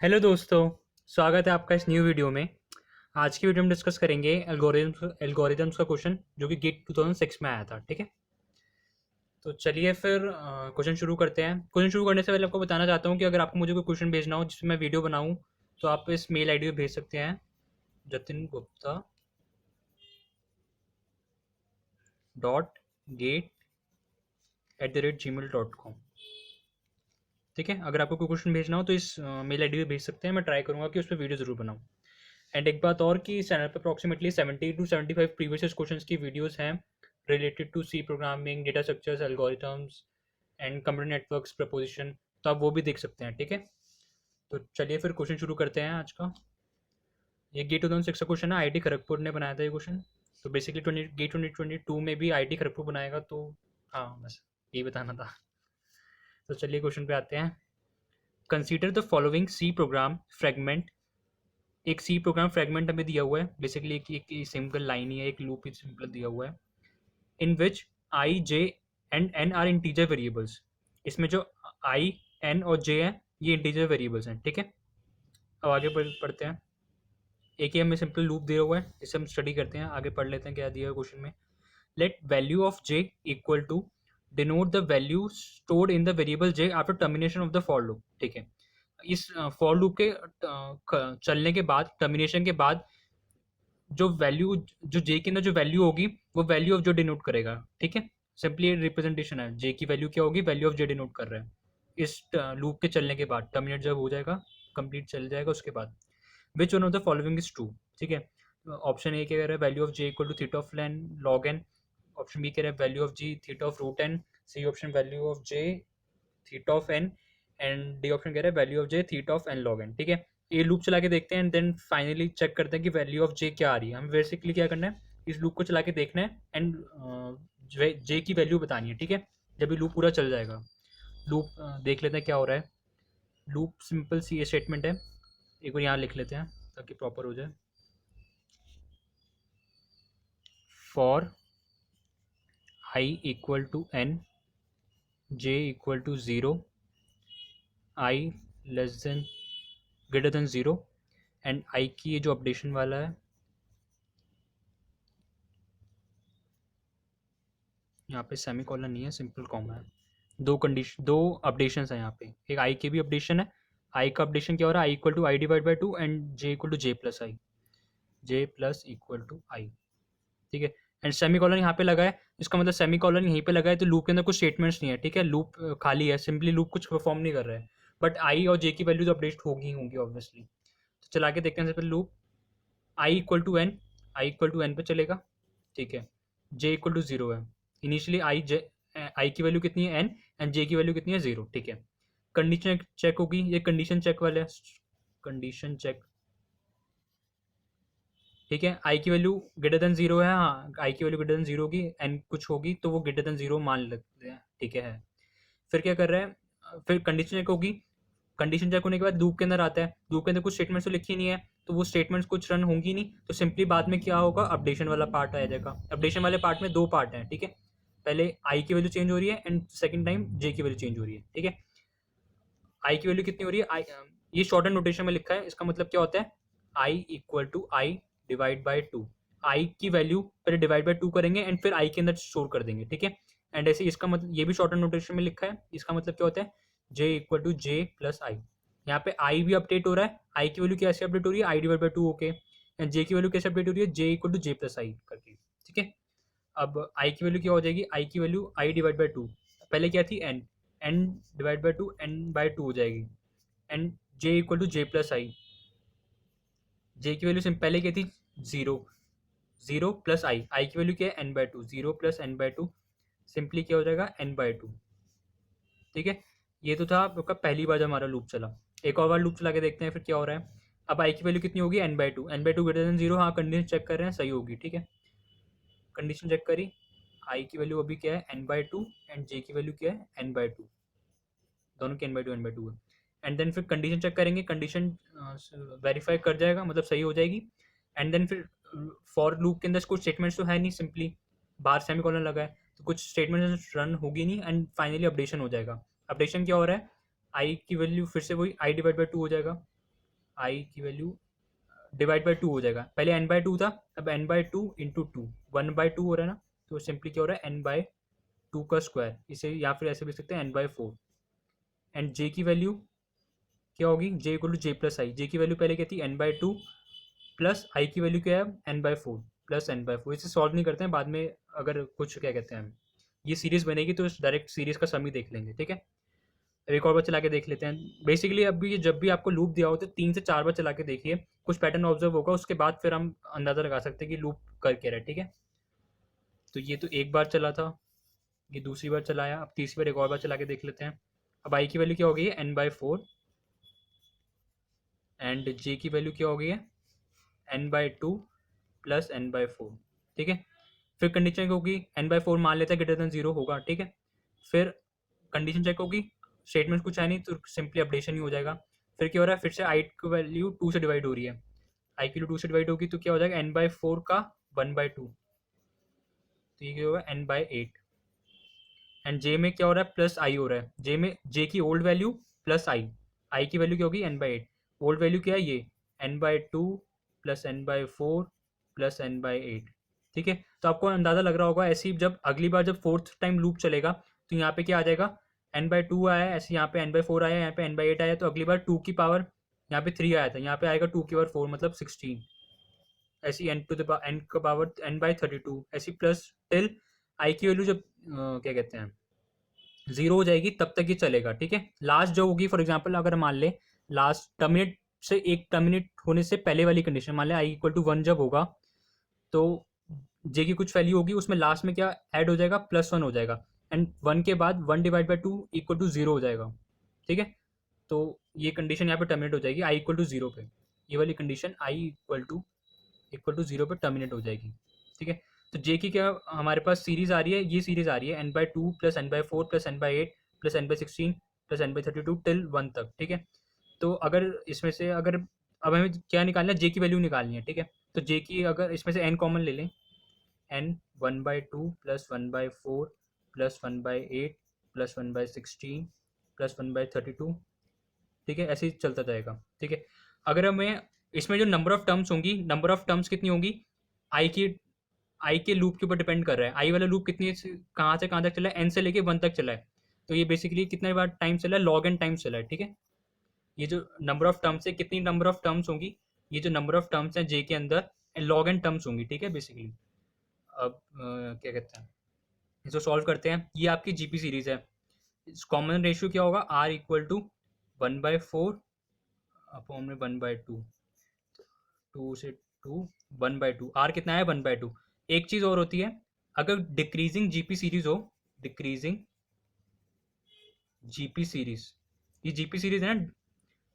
Hello दोस्तों, स्वागत है आपका इस न्यू वीडियो में। आज की वीडियो में डिस्कस करेंगे एल्गोरिथम्स का क्वेश्चन जो कि गेट 2006 में आया था। ठीक है, तो चलिए फिर क्वेश्चन शुरू करते हैं। क्वेश्चन शुरू करने से पहले आपको बताना चाहता हूँ कि अगर आपको मुझे कोई क्वेश्चन भेजना हो जिसमें मैं वीडियो बनाऊँ तो आप इस मेल आईडी पे भेज सकते हैं, jatin.gate@gmail.com। ठीक है, अगर आपको कोई क्वेश्चन भेजना हो तो इस मेल आईडी पे भेज सकते हैं। मैं ट्राई करूँगा कि उस पर वीडियो ज़रूर बनाऊँ। एंड एक बात और कि इस चैनल पर अप्रॉक्सीमेटली 70 to 75 प्रीवियस क्वेश्चंस की वीडियोस हैं related to C programming, data structures, algorithms and computer networks, proposition, तो आप वो भी देख सकते हैं। ठीक है, तो चलिए फिर क्वेश्चन शुरू करते हैं आज का। ये गेट 2006 का क्वेश्चन है, आईआईटी खड़गपुर ने बनाया था ये क्वेश्चन। तो बेसिकली गेट 2022 में भी आईआईटी खड़गपुर बनाएगा, तो हाँ बस यही बताना था। तो चलिए क्वेश्चन पे आते हैं। Consider the following C program fragment. एक सी प्रोग्राम फ्रेगमेंट हमें दिया हुआ है, बेसिकली एक सिंपल लाइन ही है, एक लूप ही सिंपल दिया हुआ है। In which I, J and N are integer variables. इसमें जो आई, एन और जे है ये इंटीजर वेरिएबल्स हैं। ठीक है, अब आगे पढ़ते हैं। एक ही हमें सिंपल लूप दिया हुआ है, इसे हम स्टडी करते हैं। आगे पढ़ लेते हैं क्या दिया है क्वेश्चन में। Let value of J equal to denote the value stored in the variable J after termination of the for loop. ठीक है, इस फॉर लूप के चलने के बाद, टर्मिनेशन के बाद जो वैल्यू, जो जे के अंदर जो वैल्यू होगी वो वैल्यू ऑफ जो डिनोट करेगा। ठीक है, सिंपली रिप्रेजेंटेशन है, जे की वैल्यू क्या होगी, वैल्यू ऑफ जे डिनोट कर रहा है इस लूप के चलने के बाद। टर्मिनेट जब हो जाएगा, कंप्लीट चल जाएगा उसके बाद। Which one of the following is true. ठीक है, ऑप्शन ए क्या कह रहा है, value of J equal to theta of N log N. Option B कह रहा है value of G theta of root N. C option value of J theta of N. And D option कह रहा है value of J theta of N log N. ठीक है, ये loop चला के देखते हैं एंड देन फाइनली चेक करते हैं कि वैल्यू ऑफ जे क्या आ रही है। हमें बेसिकली क्या करना है, इस लूप को चला के देखना है एंड जे की वैल्यू बतानी है। ठीक है, जब ये लूप पूरा चल जाएगा। लूप देख लेते हैं क्या हो रहा है। लूप सिंपल सी स्टेटमेंट है, एक बार यहाँ लिख लेते हैं ताकि प्रॉपर हो जाए। For I equal to N, J equal to zero, I less than greater than zero, and I की ये जो अपडेशन वाला है, यहाँ पे सेमी कॉलन नहीं है, सिंपल कॉमा है। दो अपडेशन है यहाँ पे। एक आई की भी अपडेशन है। आई का अपडेशन क्या हो रहा है, I equal to I divide by two and J equal to J plus I, J plus equal to I. ठीक है, एंड सेमी कॉलन यहाँ पे लगा है, इसका मतलब सेमी कॉलन यहीं पे लगा है तो लूप के अंदर कुछ स्टेटमेंट्स नहीं है। ठीक है, लूप खाली है, सिंपली लूप कुछ परफॉर्म नहीं कर रहा है। बट आई और जे की वैल्यूज अपडेट होगी होंगी ऑब्वियसली। तो चला के देखते हैं सबसे loop. I equal to N, I equal to N पे चलेगा। ठीक है, जे इक्वल टू जीरो है। इनिशियली आई की वैल्यू कितनी है, एन, एंड जे की वैल्यू कितनी है, जीरो। ठीक है, कंडीशन चेक होगी, ये कंडीशन चेक वाला है, कंडीशन चेक। ठीक है, आई की वैल्यू ग्रेटर देन जीरो है, हाँ आई की वैल्यू ग्रेटर देन जीरो होगी, एन कुछ होगी तो वो ग्रेटर देन जीरो मान लेते हैं। ठीक है, फिर क्या कर रहा है, फिर कंडीशन चेक होगी। कंडीशन चेक होने के बाद लूप के अंदर आता है, लूप के अंदर कुछ स्टेटमेंट्स तो लिखी नहीं है, तो वो स्टेटमेंट्स कुछ रन होंगी नहीं, तो सिंपली बाद में क्या होगा, अपडेशन वाला पार्ट आ जाएगा। अपडेशन वाले पार्ट में दो पार्ट हैं। ठीक है, पहले आई की वैल्यू चेंज हो रही है एंड सेकंड टाइम जे की वैल्यू चेंज हो रही है। ठीक है, आई की वैल्यू कितनी हो रही है, आई, ये शॉर्ट एंड नोटेशन में लिखा है, इसका मतलब क्या होता है, I equal to I divide by two. I की वैल्यू पहले डिवाइड बाई टू करेंगे एंड फिर आई के अंदर स्टोर कर देंगे। ठीक है, एंड ऐसे इसका मतलब ये भी शॉर्ट एंड नोटेशन में लिखा है, इसका मतलब क्या होता है, J equal to J plus आई। यहाँ पे आई भी अपडेट हो रहा है, आई की वैल्यू कैसे अपडेट हो रही है, I divide by two okay, and J की वैल्यू कैसे अपडेट हो रही है, J equal to J plus I करके। ठीक है, अब आई की वैल्यू क्या हो जाएगी, आई की value I divide by two, पहले क्या थी N, N divide by two N by two हो जाएगी, and J equal to J plus I. J की वैल्यू पहले क्या थी, zero, zero plus I, I की वैल्यू क्या है, N by two, zero plus N by two, simply क्या हो जाएगा, एन बाई टू। ठीक है, ये तो था आपका पहली बार जब हमारा लूप चला। एक और बार लूप चला के देखते हैं फिर क्या हो रहा है। अब आई की वैल्यू कितनी होगी, N by two, N by two greater than zero, हाँ कंडीशन चेक कर रहे हैं, सही होगी। ठीक है, कंडीशन चेक करी, आई की वैल्यू अभी क्या है, N by two, and J की वैल्यू क्या है, एन बाई टू, दोनों की एन बाई टू है। एंड देन फिर कंडीशन चेक करेंगे, कंडीशन वेरीफाई कर जाएगा, मतलब सही हो जाएगी। एंड देन फिर फॉर लूप के अंदर कुछ स्टेटमेंट्स तो है नहीं, सिंपली बाहर सेमी कॉलन लगा है तो कुछ स्टेटमेंट रन होगी नहीं, एंड फाइनली अपडेशन हो जाएगा। अपडेशन क्या हो रहा है, आई की वैल्यू फिर से वही आई डिवाइड बाई टू हो जाएगा, आई की वैल्यू डिवाइड बाई 2 हो जाएगा, पहले n बाई 2 था, अब n बाई 2 इंटू 2, 1/2 हो रहा है ना, तो सिंपली क्या हो रहा है n बाई 2 का स्क्वायर, इसे या फिर ऐसे भी सकते हैं n बाई 4। एंड j की वैल्यू क्या होगी, j equal to J plus I, j की वैल्यू पहले क्या थी n बाई 2 प्लस आई की वैल्यू क्या है n by 4 plus n by 4। इसे सॉल्व नहीं करते हैं, बाद में अगर कुछ क्या कहते हैं हम ये सीरीज बनेगी तो डायरेक्ट सीरीज का सम ही देख लेंगे, ठीक है। अब एक और बार चला के देख लेते हैं। बेसिकली अभी ये जब भी आपको लूप दिया हो तो 3 से 4 बार चला के देखिए, कुछ पैटर्न ऑब्जर्व होगा, उसके बाद फिर हम अंदाजा लगा सकते हैं कि लूप कर क्या रहा है, ठीक है। तो ये तो एक बार चला था, ये दूसरी बार चलाया, अब तीसरी बार एक और बार चला के देख लेते हैं। अब आई की वैल्यू क्या हो गई है n बाई 4 एंड जे की वैल्यू क्या हो गई है n by 2 plus n by 4, ठीक है। फिर कंडीशन क्या होगी, n बाई 4 मान लेते हैं ग्रेटर देन 0 होगा, ठीक है। फिर कंडीशन चेक होगी, स्टेटमेंट कुछ है नहीं तो सिंपली अपडेशन ही हो जाएगा। फिर क्या हो रहा है, फिर से आई की वैल्यू 2 से डिवाइड हो रही है, आई की वैल्यू 2 से डिवाइड होगी तो क्या हो जाएगा n बाई 4 का 1/2, तो ये क्या होगा n बाई 8। एंड जे में क्या हो रहा है, प्लस आई हो रहा है, जे में जे की old value plus I, I की वैल्यू क्या होगी n बाई 8, ओल्ड वैल्यू क्या है ये n by 2 plus n by 4 plus n by 8, ठीक है। तो आपको अंदाजा लग रहा होगा, ऐसे ही जब अगली बार जब फोर्थ टाइम लूप चलेगा तो यहाँ पे क्या आ जाएगा n बाई 2 आया है, ऐसे यहाँ पे n बाई 4 आया, यहाँ पे n बाई 8 आया, तो अगली बार 2 की पावर यहाँ पे 3 आया था, यहाँ पे आएगा 2 की पावर 4 मतलब 16, ऐसी n टू द n का पावर n बाई 32, ऐसी प्लस टिल आई की वैल्यू जब क्या कहते हैं 0 हो जाएगी तब तक ये चलेगा, ठीक है। लास्ट जो होगी, फॉर एग्जाम्पल अगर मान ले लास्ट टर्मिनेट से एक टर्मिनेट होने से पहले वाली कंडीशन, मान ले आई इक्वल टू 1 जब होगा तो जे की कुछ वैल्यू होगी, उसमें लास्ट में क्या ऐड हो जाएगा, +1 हो जाएगा, एंड 1 के बाद 1 डिवाइड बाई 2 इक्वल टू 0 हो जाएगा, ठीक है। तो ये कंडीशन यहाँ पे टर्मिनेट हो जाएगी आई इक्वल टू 0 पे, ये वाली कंडीशन आई इक्वल टू 0 पे टर्मिनेट हो जाएगी, ठीक है। तो जे की क्या हमारे पास सीरीज आ रही है, ये सीरीज आ रही है n/2 plus n/4 plus n/8 plus n/16 plus n/32 till 1 तक, ठीक है। तो अगर इसमें से अगर अब हमें क्या निकालना है, जे की वैल्यू निकालनी है, ठीक है। तो जे की अगर इसमें से n कॉमन ले लें, n 1/2 plus 1/4 plus 1/8 plus 1/16 plus 1/32, ठीक है, ऐसे ही चलता जाएगा, ठीक है। अगर हमें इसमें जो नंबर ऑफ टर्म्स होंगी, नंबर ऑफ टर्म्स कितनी होंगी, आई की आई के लूप के ऊपर डिपेंड कर रहा है, आई वाला लूप कितनी कहाँ से कहाँ तक चला है, एन से लेके 1 तक चला है, तो ये बेसिकली कितने बार टाइम चला है, लॉग एन टाइम चला है, ठीक है। ये जो नंबर ऑफ टर्म्स है, कितनी नंबर ऑफ टर्म्स होंगी, ये जो नंबर ऑफ टर्म्स हैं जे के अंदर लॉग एन टर्म्स होंगी, ठीक है बेसिकली। अब क्या कहते हैं, इसको सॉल्व करते हैं, ये आपकी जीपी सीरीज है, कॉमन रेशियो क्या होगा, आर इक्वल टू 1/4 अपॉन में 1/2, 2 से 2 1/2, आर कितना है 1/2। एक चीज़ और होती है, अगर डिक्रीजिंग जीपी सीरीज हो, डिक्रीजिंग जीपी सीरीज, ये जीपी सीरीज है ना,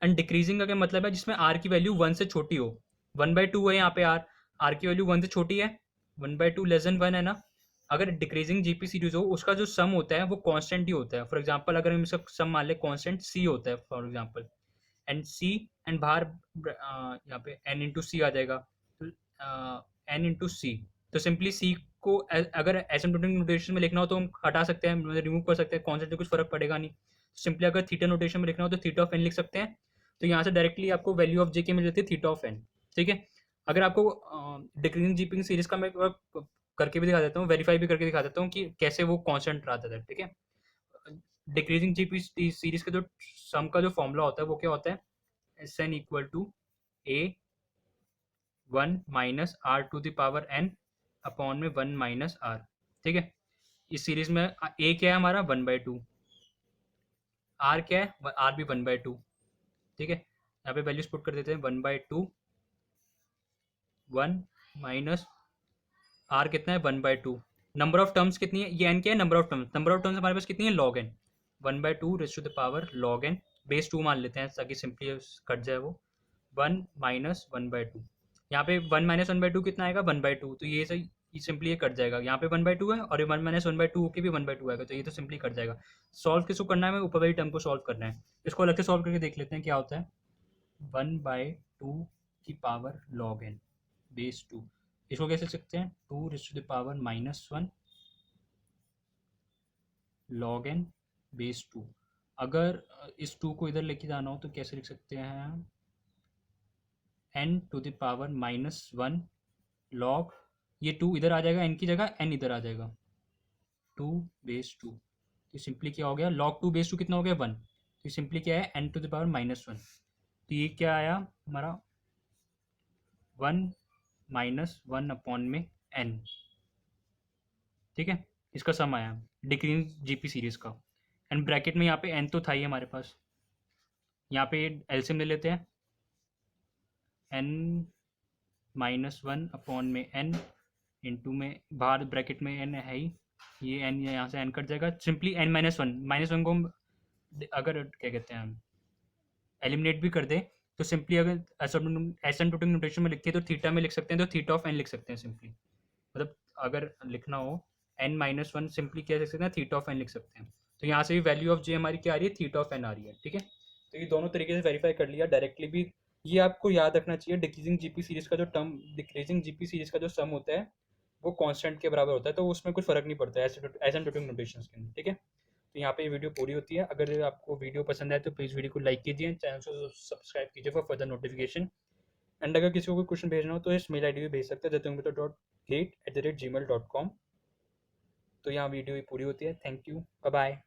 एंड डिक्रीजिंग का क्या मतलब है, जिसमें आर की वैल्यू 1 से छोटी हो, 1/2 है यहाँ पे आर, आर की वैल्यू 1 से छोटी है, 1/2 लेस देन 1 है ना। अगर डिक्रीजिंग जीपी सीरीज हो, उसका जो सम होता है वो कांस्टेंट ही होता है, फॉर एग्जांपल अगर हम इसका सम मान ले कांस्टेंट सी होता है for example, and C and बाहर यहाँ पे एन इंटू सी आ जाएगा, तो एन इंटू सी, तो सिंपली सी को अगर एसिम्प्टोटिक नोटेशन में लिखना हो तो हम हटा सकते हैं, मतलब रिमूव कर सकते हैं, कॉन्सेप्ट से कुछ फर्क पड़ेगा नहीं। सिंपली अगर थीटा नोटेशन में लिखना हो तो थीटा ऑफ एन लिख सकते हैं, तो यहाँ से डायरेक्टली आपको वैल्यू ऑफ जे के मिल जाती है थीटा ऑफ एन, ठीक है। अगर आपको डिक्रीजिंग जीपिंग सीरीज का मैं करके भी दिखा देता हूँ, वेरीफाई भी करके दिखा देता हूँ कि कैसे वो कॉन्स्टेंट आता है, ठीक है। डिक्रीजिंग जीपी सीरीज का जो सम का जो फॉर्मूला होता है वो क्या होता है, S N equal to A 1 minus R to the power N upon में 1 माइनस आर, ठीक है। इस सीरीज में ए क्या है हमारा 1/2, आर क्या है आर भी 1/2, ठीक है। यहाँ पे वैल्यूज पुट कर देते हैं 1/2 1 माइनस आर कितना है 1/2, नंबर ऑफ टर्म्स कितनी है, ये एन क्या है number of terms, number of terms हमारे पास कितनी है log N, 1/2 raise to the power log N base 2 मान लेते हैं ताकि सिंपली कट जाए वो, 1 माइनस 1/2, यहाँ पे 1 माइनस 1/2 कितना आएगा 1/2, तो ये सही, ये सिंपली ये कट जाएगा, यहाँ पे 1/2 है और ये 1 माइनस 1/2 होके भी 1/2 आएगा, तो ये तो सिंपली कट जाएगा। सॉल्व किसको करना है, हमें ऊपर वाली टर्म को सॉल्व करना है, इसको अलग से सॉल्व करके देख लेते हैं क्या होता है, 1/2 की पावर लॉग एन बेस 2, इसको कैसे लिख सकते हैं 2 raise to the power -1 log N base 2। अगर इस 2 को इधर लेके जाना हो तो कैसे लिख सकते हैं, n to the power -1 log, ये 2 इधर आ जाएगा n की जगह, n इधर आ जाएगा 2/2। तो सिंपली क्या हो गया, log 2/2 कितना हो गया 1। तो सिंपली क्या है n टू द पावर -1। तो ये क्या आया हमारा 1 -1 अपॉन में n, ठीक है। इसका सम आया डिक्रीज जीपी सीरीज का। एंड ब्रैकेट में यहाँ पे n तो था ही हमारे पास, यहाँ पे एलसीएम ले लेते हैं, n -1 अपॉन में n इंटू में बाहर ब्रैकेट में n है ही, ये n यहाँ से n कट जाएगा, सिंपली n -1 को हम अगर क्या कहते हैं एलिमिनेट भी कर दें तो सिंपली अगर एसिम्प्टोटिक नोटेशन में लिखते हैं तो थीटा में लिख सकते हैं, तो थीटा ऑफ n लिख सकते हैं सिंपली। मतलब अगर लिखना हो n-1 सिंपली क्या लिख सकते हैं, थीटा ऑफ n लिख सकते हैं। तो यहाँ से भी वैल्यू ऑफ जे हमारी क्या आ रही है, थीटा ऑफ n आ रही है, ठीक है। तो ये दोनों तरीके से वेरीफाई कर लिया डायरेक्टली भी। ये आपको याद रखना चाहिए, डिक्रीजिंग जीपी सीरीज का जो टर्म, डिक्रीजिंग जीपी सीरीज का जो सम होता है वो कांस्टेंट के बराबर होता है, तो उसमें कुछ फर्क नहीं पड़ता है एसिम्प्टोटिक नोटेशंस के अंदर, ठीक है। तो यहाँ पे ये वीडियो पूरी होती है। अगर आपको वीडियो पसंद आए तो प्लीज़ वीडियो को लाइक कीजिए, चैनल को सब्सक्राइब कीजिए फॉर फर्दर नोटिफिकेशन। एंड अगर किसी को कोई क्वेश्चन भेजना हो तो इस मेल आई डी भी भेज सकते हैं, jatungmito.gate@gmail.com। तो यहाँ वीडियो पूरी होती है। Thank you, bye bye.